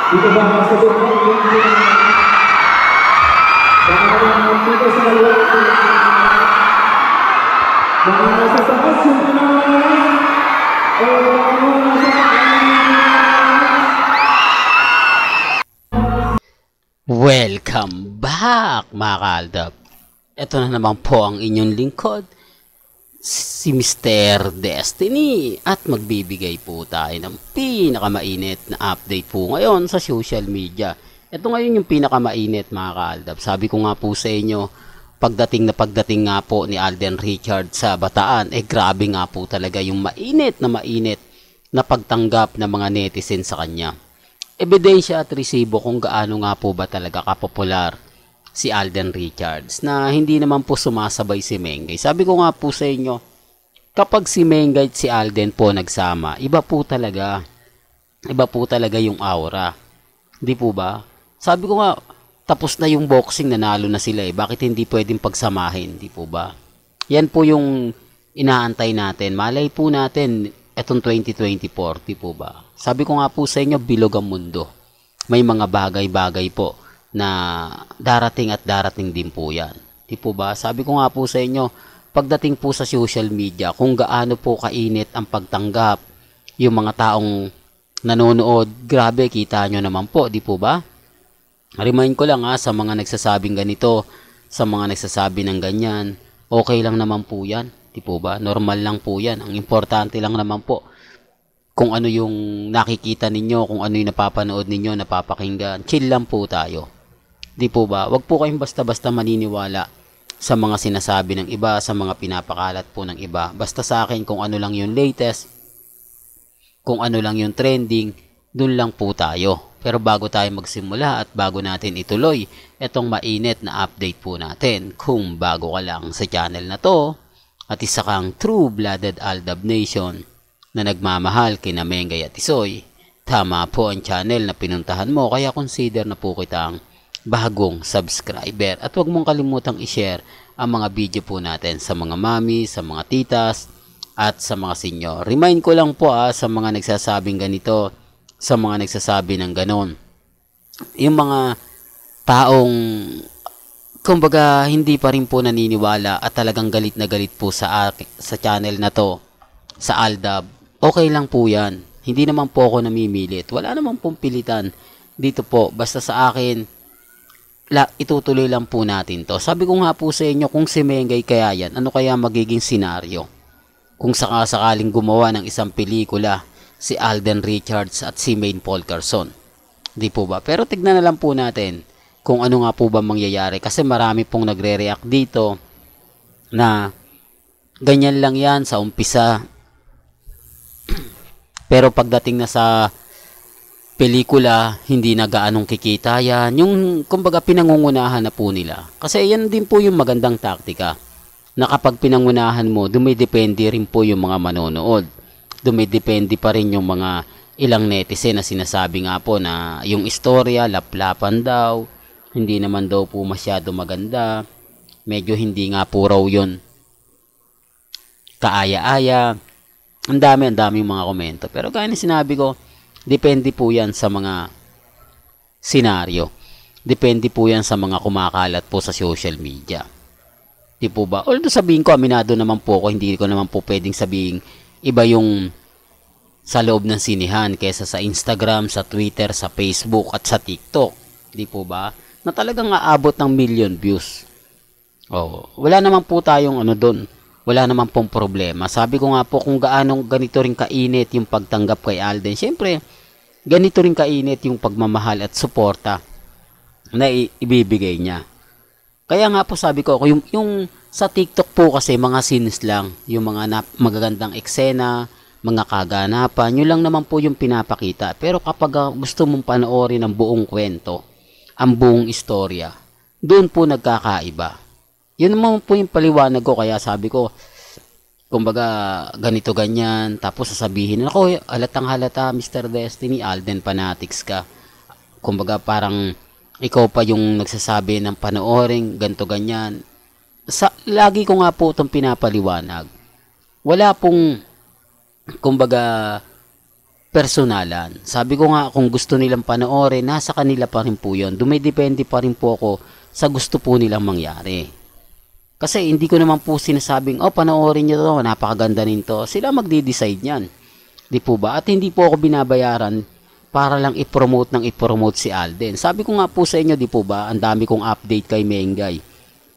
Dito ba sagot mo yung dito sa kaliwa mga nasa taas yung pinangalas o mga nasa Welcome back mga kaaldab. Ito na naman po ang inyong lingkod, si Mr. Destiny, at magbibigay po tayo ng pinakamainit na update po ngayon sa social media. Ito ngayon yung pinakamainit mga kaaldab. Sabi ko nga po sa inyo, pagdating nga po ni Alden Richards sa Bataan, grabe nga po talaga yung mainit na pagtanggap ng mga netizen sa kanya. Ebidensya at resibo kung gaano nga po ba talaga kapopular si Alden Richards, na hindi naman po sumasabay si Mengay. Sabi ko nga po sa inyo, kapag si Mengay at si Alden po nagsama, iba po talaga yung aura. Di po ba? Sabi ko nga, tapos na yung boxing, nanalo na sila bakit hindi pwedeng pagsamahin? Di po ba? Yan po yung inaantay natin. Malay po natin etong 2024, di po ba? Sabi ko nga po sa inyo, bilog ang mundo. May mga bagay-bagay po na darating at darating din po yan. Di po ba? Sabi ko nga po sa inyo, pagdating po sa social media, kung gaano po kainit ang pagtanggap, yung mga taong nanonood, grabe, kita nyo naman po, di po ba? Remind ko lang sa mga nagsasabing ganito, sa mga nagsasabi ng ganyan, okay lang naman po yan. Di po ba? Normal lang po yan. Ang importante lang naman po, kung ano yung nakikita ninyo, kung ano yung napapanood ninyo, napapakinggan, chill lang po tayo. Di po ba? Wag po kayong basta-basta maniniwala sa mga sinasabi ng iba, sa mga pinapakalat po ng iba. Basta sa akin, kung ano lang yung latest, kung ano lang yung trending, dun lang po tayo. Pero bago tayo magsimula at bago natin ituloy itong mainit na update po natin, kung bago ka lang sa channel na to, at isa kang true-blooded Aldab Nation na nagmamahal kina Mengay at Isoy, tama po ang channel na pinuntahan mo, kaya consider na po kitang bagong subscriber. At huwag mong kalimutang i-share ang mga video po natin sa mga mami, sa mga titas, at sa mga senior. Remind ko lang po sa mga nagsasabing ganito, sa mga nagsasabi ng ganon. Yung mga taong kumbaga hindi pa rin po naniniwala at talagang galit na galit po sa channel na to, sa Aldab, okay lang po yan. Hindi naman po ako namimilit. Wala naman pong pilitan dito po. Basta sa akin, itutuloy lang po natin to. Sabi ko nga po sa inyo, kung si Mengay kaya yan, ano kaya magiging senaryo? Kung sakasakaling gumawa ng isang pelikula, si Alden Richards at si Maine Paul Carson. Di po ba? Pero tignan na lang po natin kung ano nga po ba mangyayari. Kasi marami pong nagre-react dito na ganyan lang yan sa umpisa. Pero pagdating na sa pelikula, hindi na gaanong kikita yan. Yung kumbaga pinangungunahan na po nila. Kasi yan din po yung magandang taktika. Na kapag pinangunahan mo, dumidepende rin po yung mga manonood. Dumidepende pa rin yung mga ilang netizen na sinasabi nga po na yung istorya, laplapan daw. Hindi naman daw po masyado maganda. Medyo hindi nga po raw yun kaaya-aya. Ang daming mga komento. Pero kaya na sinabi ko, depende po yan sa mga senaryo. Depende po yan sa mga kumakalat po sa social media. Di po ba? Although sabihin ko, aminado naman po ako, hindi ko naman po pwedeng sabihin iba yung sa loob ng sinihan kaysa sa Instagram, sa Twitter, sa Facebook at sa TikTok. Di po ba? Na talagang aabot ng million views. Oh, wala naman po tayong doon. Wala naman pong problema. Sabi ko nga po, kung gaano ganito rin kainit yung pagtanggap kay Alden, syempre, ganito rin kainit yung pagmamahal at suporta na ibibigay niya. Kaya nga po sabi ko, yung sa TikTok po kasi mga scenes lang, yung mga magagandang eksena, mga kaganapan, yun lang naman po yung pinapakita. Pero kapag gusto mong panoorin ang buong kwento, ang buong istorya, doon po nagkakaiba. Yun naman po yung paliwanag ko, kaya sabi ko, kumbaga ganito ganyan, tapos sasabihin, ako, halatang halata Mr. Destiny, Alden fanatics ka. Kumbaga parang ikaw pa yung nagsasabi ng panoorin, ganito ganyan. Lagi ko nga po itong pinapaliwanag. Wala pong, kumbaga, personalan. Sabi ko nga, kung gusto nilang panoorin, nasa kanila pa rin po yun. Dumidepende pa rin po ako sa gusto po nilang mangyari. Kasi hindi ko naman po sinasabing, panoorin nyo to, napakaganda nito. Sila magdi-decide yan. Di po ba? At hindi po ako binabayaran para lang i-promote si Alden. Sabi ko nga po sa inyo, di po ba, ang dami kong update kay Mengay.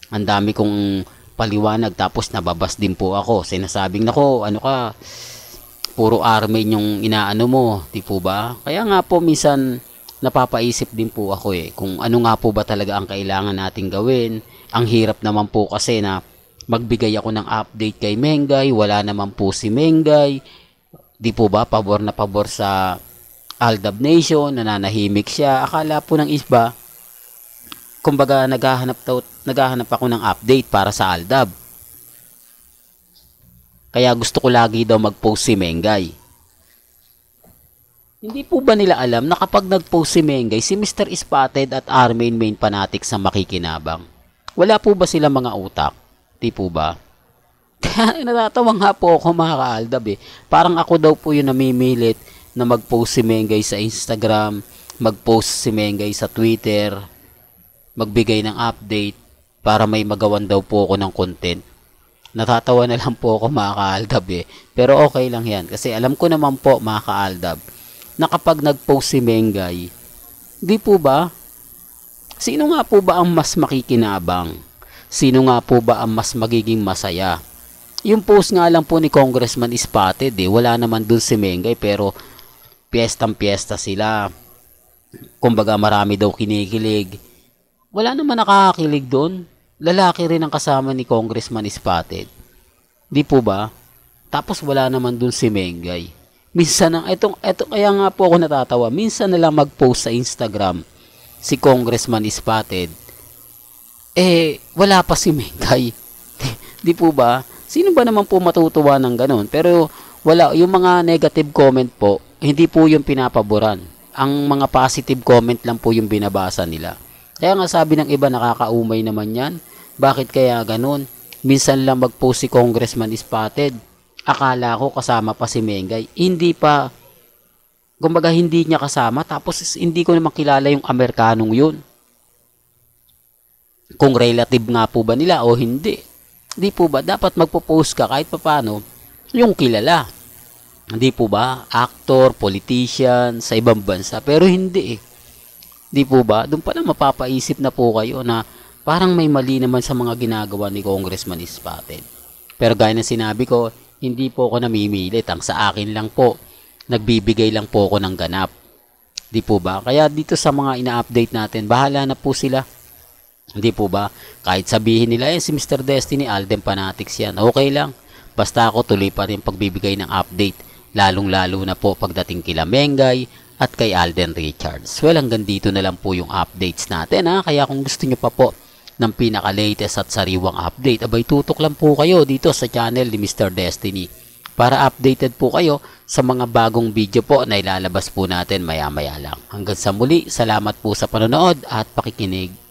Ang dami kong paliwanag, tapos nababas din po ako. Sinasabing, nako, ano ka, puro army yung inaano mo, di po ba? Kaya nga po minsan napapaisip din po ako kung ano nga po ba talaga ang kailangan nating gawin. Ang hirap naman po kasi na magbigay ako ng update kay Mengay, wala naman po si Mengay. Di po ba, pabor na pabor sa Aldab Nation, nananahimik siya. Akala po ng iba, kumbaga naghahanap ako ng update para sa Aldab. Kaya gusto ko lagi daw mag-post si Mengay. Hindi po ba nila alam na kapag nag-post si Mengay, si Mr. Spotted at Armain main fanatic sa makikinabang? Wala po ba sila mga utak? Di po ba? Kaya natatawa nga po ako mga ka-Aldab Parang ako daw po yung namimilit na mag-post si Mengay sa Instagram, mag-post si Mengay sa Twitter, magbigay ng update para may magawan daw po ako ng content. Natatawa na lang po ako mga ka-Aldab Pero okay lang yan. Kasi alam ko naman po mga ka-Aldab na kapag nag-post si Mengay, di po ba? Sino nga po ba ang mas makikinabang? Sino nga po ba ang mas magiging masaya? Yung post nga lang po ni Congressman Spotted wala naman dun si Mengay pero piyestang-piyesta sila. Kumbaga marami daw kinikilig. Wala naman nakakakilig doon. Lalaki rin ang kasama ni Congressman Spotted. Di po ba? Tapos wala naman dun si Mengay. Minsan eto kaya nga po ako natatawa. Minsan na lang mag-post sa Instagram si Congressman Spotted. Wala pa si Mengay. Di po ba? Sino ba naman po matutuwa ng ganun? Pero wala, yung mga negative comment po, hindi po yung pinapaboran. Ang mga positive comment lang po yung binabasa nila. Kaya nga sabi ng iba, nakakaumay naman yan. Bakit kaya ganun? Minsan lang mag-post si Congressman Spotted. Akala ko kasama pa si Mengay. Hindi pa. Kumbaga hindi niya kasama. Tapos hindi ko naman kilala yung Amerikanong yun. Kung relative nga po ba nila o hindi. Hindi po ba? Dapat magpo-post ka kahit papano yung kilala. Hindi po ba? Actor, politician, sa ibang bansa. Pero hindi Di po ba? Doon pala mapapaisip na po kayo na parang may mali naman sa mga ginagawa ni Congressman Spotted. Pero gaya ng sinabi ko, hindi po ako namimilit. Ang sa akin lang po, nagbibigay lang po ako ng ganap. Di po ba? Kaya dito sa mga ina-update natin, bahala na po sila. Hindi po ba? Kahit sabihin nila, si Mr. Destiny, Alden Fanatics yan. Okay lang. Basta ako tuloy pa rin pagbibigay ng update. Lalong-lalo na po pagdating kila Mengay at kay Alden Richards. Well, hanggang dito na lang po yung updates natin Kaya kung gusto nyo pa po ng pinaka-latest at sariwang update, abay tutok lang po kayo dito sa channel ni Mr. Destiny para updated po kayo sa mga bagong video po na ilalabas po natin maya-maya lang. Hanggang sa muli, salamat po sa panonood at pakikinig.